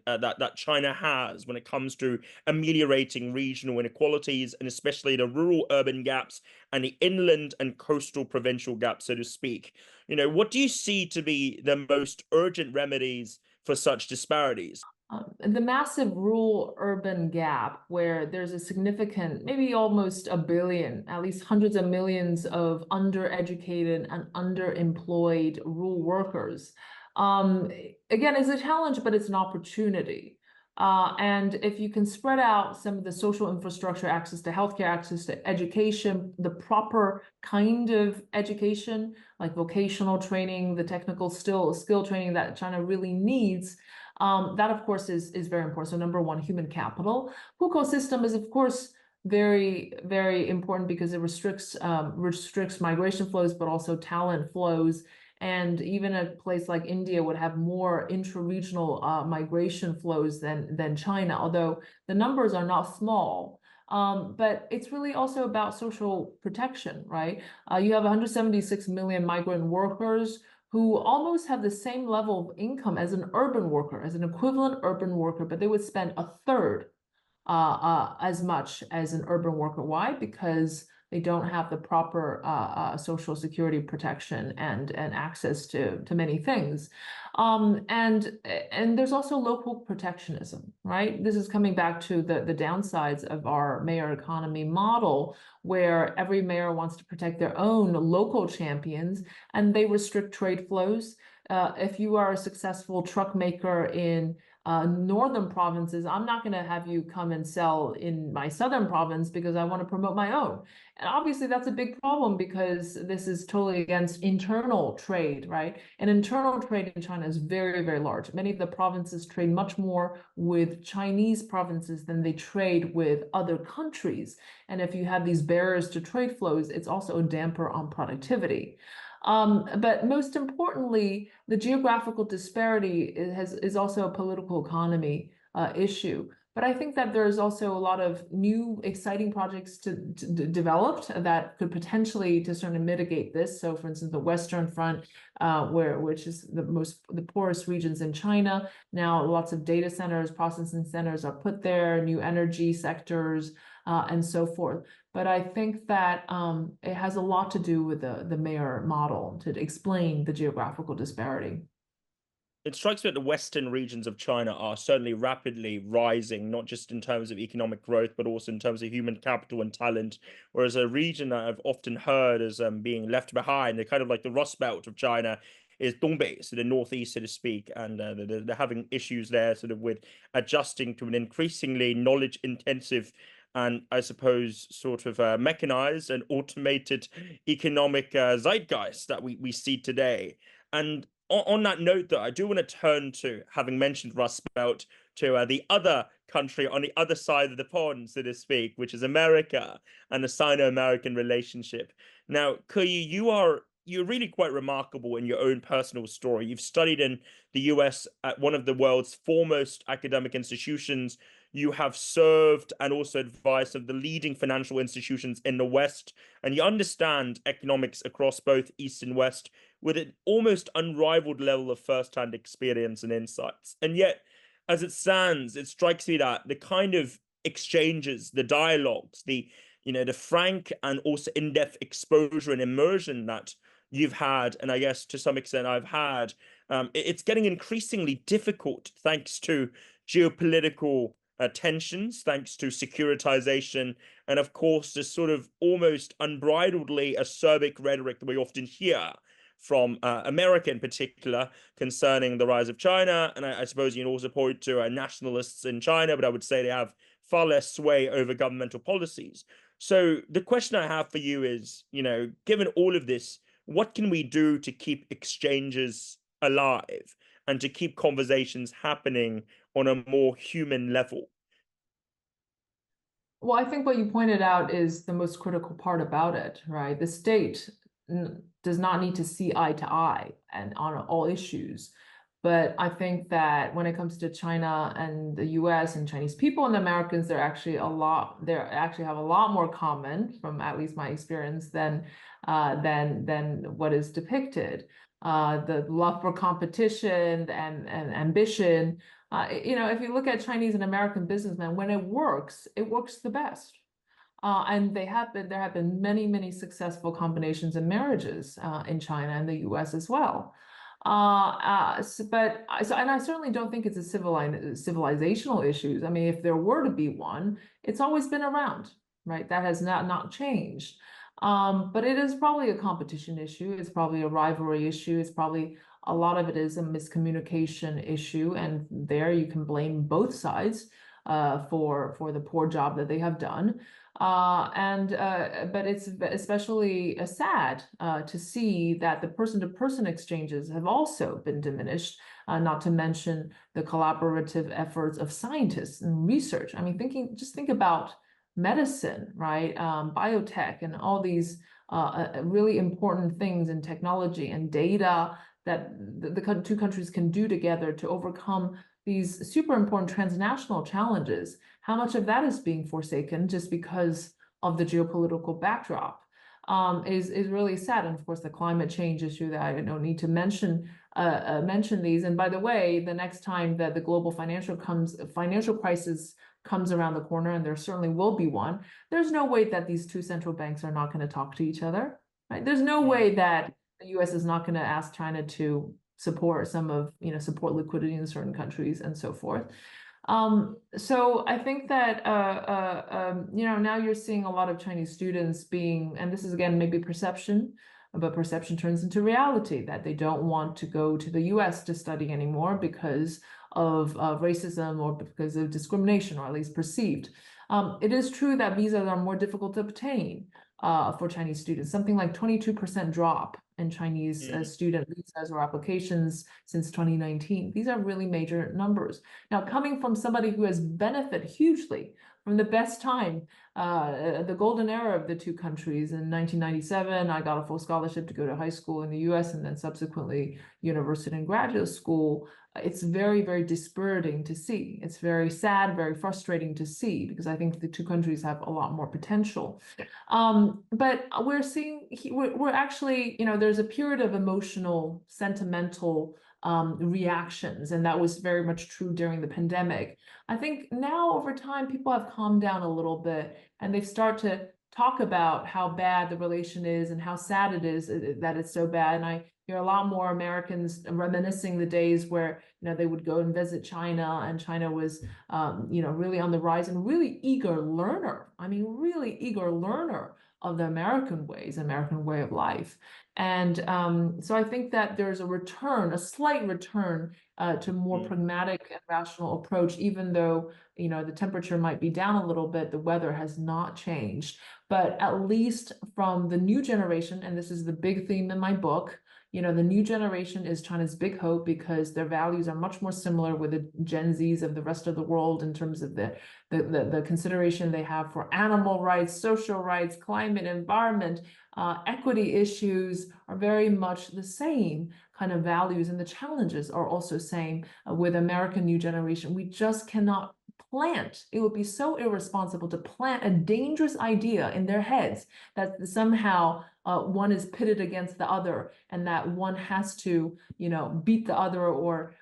that China has when it comes to ameliorating regional inequalities, and especially the rural-urban gaps and the inland and coastal provincial gaps, so to speak. What do you see to be the most urgent remedies for such disparities? The massive rural-urban gap, where there's a significant, maybe almost a billion, at least hundreds of millions of undereducated and underemployed rural workers, again, is a challenge, but it's an opportunity. And if you can spread out some of the social infrastructure, access to healthcare, access to education, the proper kind of education, like vocational training, the technical skill training that China really needs, that, of course, is very important. So number one, human capital. Hukou system is, of course, very, very important because it restricts migration flows, but also talent flows. And even a place like India would have more intra-regional migration flows than China, although the numbers are not small. But it's really also about social protection, right? You have 176 million migrant workers who almost have the same level of income as an urban worker, as an equivalent urban worker, but they would spend a third as much as an urban worker. Why? Because they don't have the proper social security protection and access to many things. And there's also local protectionism, right? This is coming back to the downsides of our mayor economy model, where every mayor wants to protect their own local champions, and they restrict trade flows. If you are a successful truck maker in northern provinces, I'm not going to have you come and sell in my southern province because I want to promote my own. And obviously that's a big problem because this is totally against internal trade, right? And internal trade in China is very, very large. Many of the provinces trade much more with Chinese provinces than they trade with other countries. And if you have these barriers to trade flows, it's also a damper on productivity. But most importantly, the geographical disparity is also a political economy issue. But I think that there's also a lot of new exciting projects developed that could potentially to sort of mitigate this. So for instance, the Western Front, which is the poorest regions in China, now lots of data centers, processing centers are put there, new energy sectors, and so forth. But I think that it has a lot to do with the mayor model to explain the geographical disparity. It strikes me that the western regions of China are certainly rapidly rising, not just in terms of economic growth, but also in terms of human capital and talent. Whereas a region that I've often heard as being left behind, they're kind of like the Rust Belt of China, is Dongbei, so the northeast, so to speak, and they're having issues there, sort of with adjusting to an increasingly knowledge-intensive and I suppose sort of mechanized and automated economic zeitgeist that we see today. And on that note, though, I do want to turn to, having mentioned Rust Belt, to the other country on the other side of the pond, so to speak, which is America and the Sino-American relationship. Now, Keyu, you're really quite remarkable in your own personal story. You've studied in the US at one of the world's foremost academic institutions. You have served and also advised of the leading financial institutions in the West, and you understand economics across both East and West with an almost unrivaled level of first-hand experience and insights. And yet, as it stands, it strikes me that the kind of exchanges, the dialogues, the frank and also in-depth exposure and immersion that you've had, and I guess to some extent I've had, it's getting increasingly difficult thanks to geopolitical tensions, thanks to securitization, and of course this sort of almost unbridledly acerbic rhetoric that we often hear from America in particular concerning the rise of China. And I suppose you can also point to nationalists in China, but I would say they have far less sway over governmental policies. So the question I have for you is, given all of this, what can we do to keep exchanges alive and to keep conversations happening on a more human level? Well, I think what you pointed out is the most critical part about it, right? The state does not need to see eye to eye and on all issues. But I think that when it comes to China and the US and Chinese people and the Americans, they actually have a lot more common, from at least my experience, than what is depicted. The love for competition and ambition. If you look at Chinese and American businessmen, when it works the best. And there have been many, many successful combinations and marriages in China and the US as well. And I certainly don't think it's a civilizational issues. I mean, if there were to be one, it's always been around, right? That has not changed. But it is probably a competition issue. It's probably a rivalry issue. It's probably a lot of it is a miscommunication issue, and there you can blame both sides for the poor job that they have done. But it's especially sad to see that the person-to-person exchanges have also been diminished, not to mention the collaborative efforts of scientists and research. I mean, just think about medicine, right? Biotech and all these really important things in technology and data that the two countries can do together to overcome these super important transnational challenges. How much of that is being forsaken just because of the geopolitical backdrop is really sad. And of course, the climate change issue that I don't need to mention these. And by the way, the next time that the global financial crisis comes around the corner, and there certainly will be one, there's no way that these two central banks are not going to talk to each other, right? There's no way that the US is not going to ask China to support support liquidity in certain countries and so forth. So I think that now you're seeing a lot of Chinese students and this is again maybe perception, but perception turns into reality, that they don't want to go to the US to study anymore because of racism or because of discrimination, or at least perceived. It is true that visas are more difficult to obtain for Chinese students, something like 22% drop in Chinese student visas or applications since 2019. These are really major numbers. Now, coming from somebody who has benefited hugely from the best time, the golden era of the two countries in 1997, I got a full scholarship to go to high school in the US and then subsequently university and graduate school. It's very, very dispiriting to see. It's very sad, very frustrating to see, because I think the two countries have a lot more potential. But we're actually, there's a period of emotional, sentimental reactions, and that was very much true during the pandemic. I think now over time, people have calmed down a little bit, and they've started to talk about how bad the relation is and how sad it is that it's so bad. And I hear a lot more Americans reminiscing the days where they would go and visit China, and China was really on the rise and really eager learner. I mean, really eager learner of the American ways, American way of life. And so I think that there's a slight return to more pragmatic and rational approach, even though, the temperature might be down a little bit, the weather has not changed. But at least from the new generation, and this is the big theme in my book, the new generation is China's big hope because their values are much more similar with the Gen Zs of the rest of the world in terms of the consideration they have for animal rights, social rights, climate, environment, equity issues are very much the same kind of values, and the challenges are also same with American new generation. We just cannot plant. It would be so irresponsible to plant a dangerous idea in their heads that somehow one is pitted against the other, and that one has to, beat the other or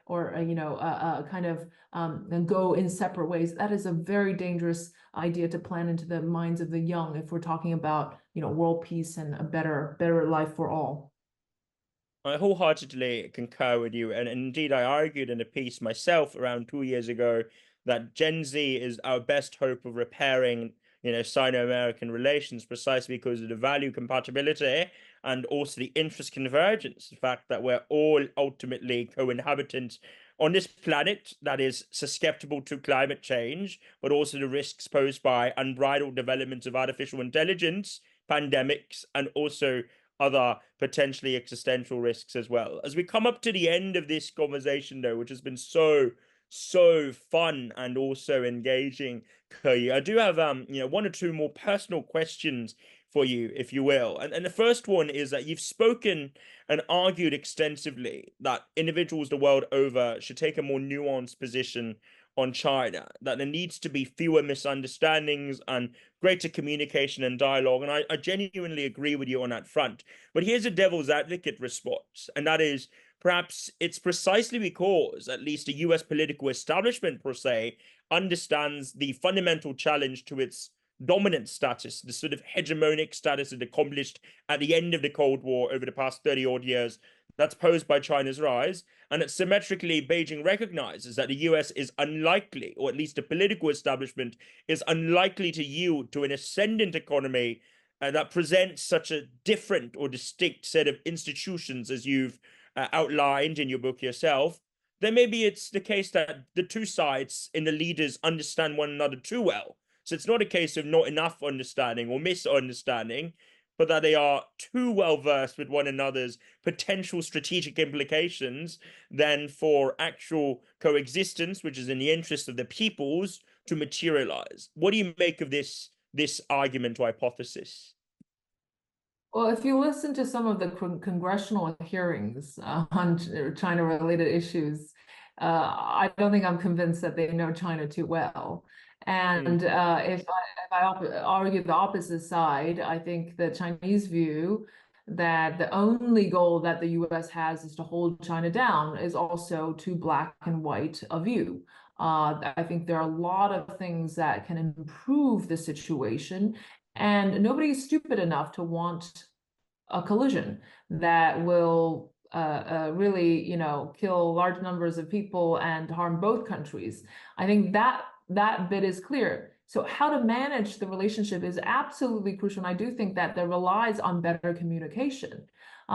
kind of and go in separate ways. That is a very dangerous idea to plant into the minds of the young if we're talking about, world peace and a better life for all. I wholeheartedly concur with you, and indeed I argued in a piece myself around 2 years ago that Gen Z is our best hope of repairing, Sino-American relations, precisely because of the value compatibility and also the interest convergence. The fact that we're all ultimately co-inhabitants on this planet that is susceptible to climate change, but also the risks posed by unbridled development of artificial intelligence, pandemics, and also other potentially existential risks as well. As we come up to the end of this conversation, though, which has been so fun and also engaging, Keyu, I do have one or two more personal questions for you, if you will. And the first one is that you've spoken and argued extensively that individuals the world over should take a more nuanced position on China, that there needs to be fewer misunderstandings and greater communication and dialogue. And I genuinely agree with you on that front. But here's a devil's advocate response, and that is perhaps it's precisely because at least the US political establishment, per se, understands the fundamental challenge to its dominant status, the sort of hegemonic status it accomplished at the end of the Cold War over the past 30 odd years, that's posed by China's rise, and that symmetrically Beijing recognizes that the US is unlikely, or at least the political establishment is unlikely, to yield to an ascendant economy that presents such a different or distinct set of institutions as you've outlined in your book yourself. Then maybe it's the case that the two sides in the leaders understand one another too well. So it's not a case of not enough understanding or misunderstanding, but that they are too well versed with one another's potential strategic implications than for actual coexistence, which is in the interest of the peoples, to materialize. What do you make of this argument or hypothesis? Well, if you listen to some of the congressional hearings on China-related issues, I don't think I'm convinced that they know China too well. And if I argue the opposite side, I think the Chinese view that the only goal that the US has is to hold China down is also too black and white a view. I think there are a lot of things that can improve the situation, and nobody is stupid enough to want a collision that will really, kill large numbers of people and harm both countries. I think that bit is clear. So how to manage the relationship is absolutely crucial. And I do think that relies on better communication,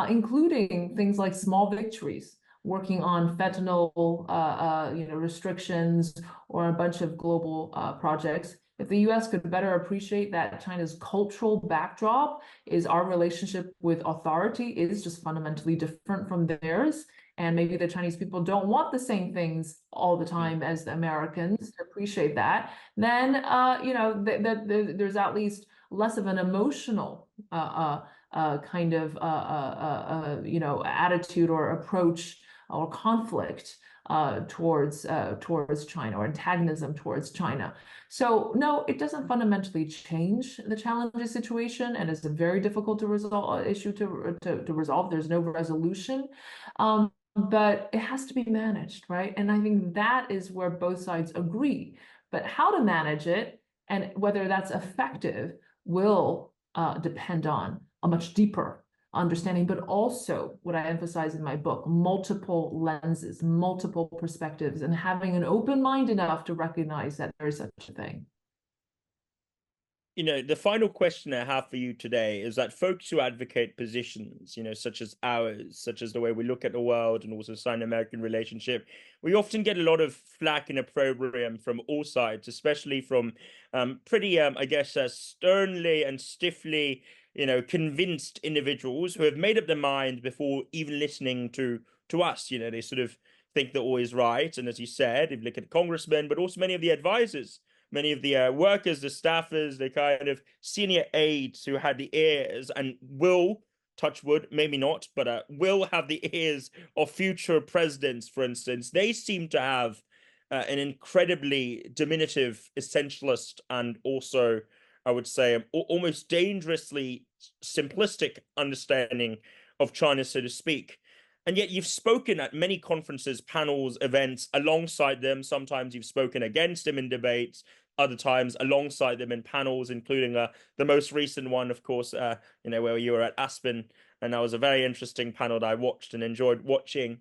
including things like small victories, working on fentanyl, restrictions, or a bunch of global projects. If the US could better appreciate that China's cultural backdrop is our relationship with authority is just fundamentally different from theirs, and maybe the Chinese people don't want the same things all the time as the Americans, to appreciate that, then there's at least less of an emotional kind of attitude or approach or conflict towards China, or antagonism towards China. So no, it doesn't fundamentally change the challenging situation, and it's a very difficult to resolve issue to resolve. There's no resolution, but it has to be managed, right? And I think that is where both sides agree. But how to manage it and whether that's effective will depend on a much deeper understanding, but also what I emphasize in my book, multiple lenses, multiple perspectives, and having an open mind enough to recognize that there is such a thing. The final question I have for you today is that folks who advocate positions, such as ours, such as the way we look at the world and also Sino-American relationship, we often get a lot of flack and opprobrium from all sides, especially from pretty, I guess, sternly and stiffly, convinced individuals who have made up their mind before even listening to us. They sort of think they're always right. And as you said, if you look at congressmen, but also many of the advisors, many of the workers, the staffers, the kind of senior aides who had the ears and will, touch wood, maybe not, but will have the ears of future presidents, for instance, they seem to have an incredibly diminutive, essentialist, and also, I would say, almost dangerously simplistic understanding of China, so to speak. And yet you've spoken at many conferences, panels, events alongside them. Sometimes you've spoken against them in debates, other times alongside them in panels, including the most recent one, of course, where you were at Aspen. And that was a very interesting panel that I watched and enjoyed watching.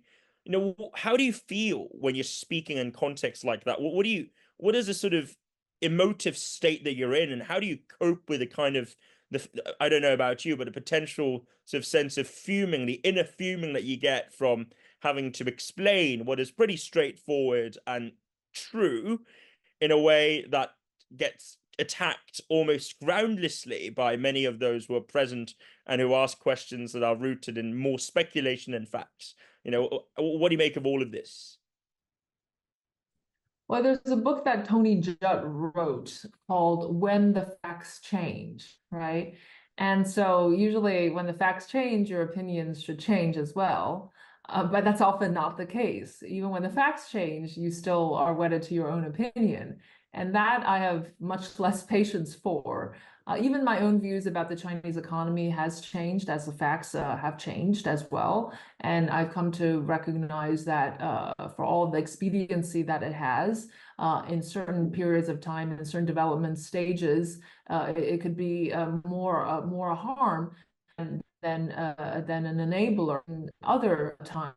How do you feel when you're speaking in context like that? What is the sort of emotive state that you're in, and how do you cope with the kind of I don't know about you, but a potential sort of sense of fuming, the inner fuming that you get from having to explain what is pretty straightforward and true in a way that gets attacked almost groundlessly by many of those who are present and who ask questions that are rooted in more speculation than facts. What do you make of all of this? Well, there's a book that Tony Judd wrote called When the Facts Change, right? And so usually when the facts change, your opinions should change as well. But that's often not the case. Even when the facts change, you still are wedded to your own opinion. And that I have much less patience for. Even my own views about the Chinese economy has changed as the facts have changed as well. And I've come to recognize that for all the expediency that it has in certain periods of time and certain development stages, it could be more a harm than an enabler in other times.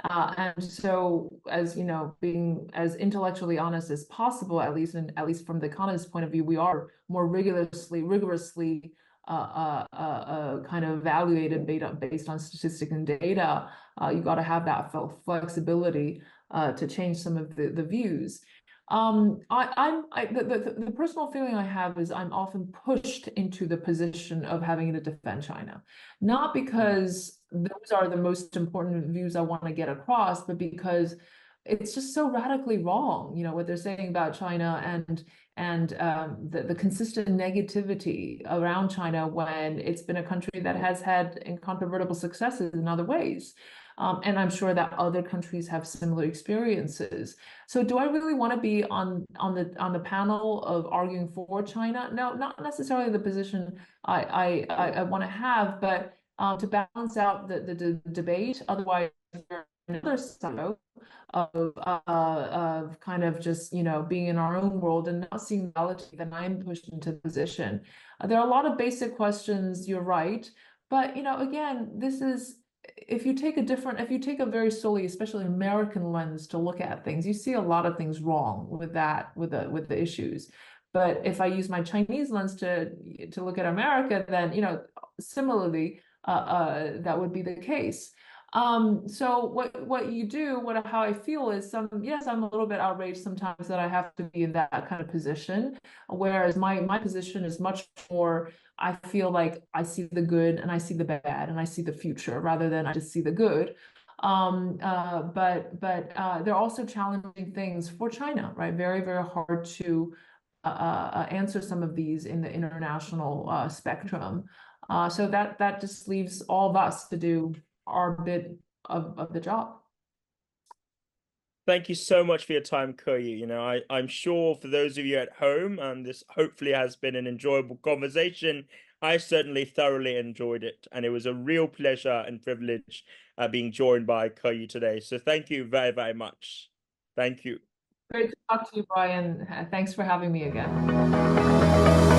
And so, as you know, being as intellectually honest as possible, at least from the economist's point of view, we are more rigorously kind of evaluated based on statistics and data. You got to have that flexibility to change some of the views. The personal feeling I have is I'm often pushed into the position of having to defend China, not because those are the most important views I want to get across, but because it's just so radically wrong, what they're saying about China and the consistent negativity around China when it's been a country that has had incontrovertible successes in other ways. And I'm sure that other countries have similar experiences. So do I really want to be on the panel of arguing for China? No, not necessarily the position I want to have, but to balance out the debate. Otherwise, another side of kind of just being in our own world and not seeing reality, then I'm pushed into the position. There are a lot of basic questions. You're right, but again, this is. If you take a very solely, especially American lens to look at things, you see a lot of things wrong with the issues. But if I use my Chinese lens to look at America, then similarly that would be the case. So what you do, how I feel is yes, I'm a little bit outraged sometimes that I have to be in that kind of position, whereas my position is much more, I feel like I see the good and I see the bad and I see the future rather than I just see the good. But there are also challenging things for China, right? Very, very hard to answer some of these in the international spectrum. So that just leaves all of us to do our bit of the job. Thank you so much for your time, Keyu. I'm sure for those of you at home, and this hopefully has been an enjoyable conversation, I certainly thoroughly enjoyed it. And it was a real pleasure and privilege being joined by Keyu today. So thank you very, very much. Thank you. Great to talk to you, Brian. Thanks for having me again.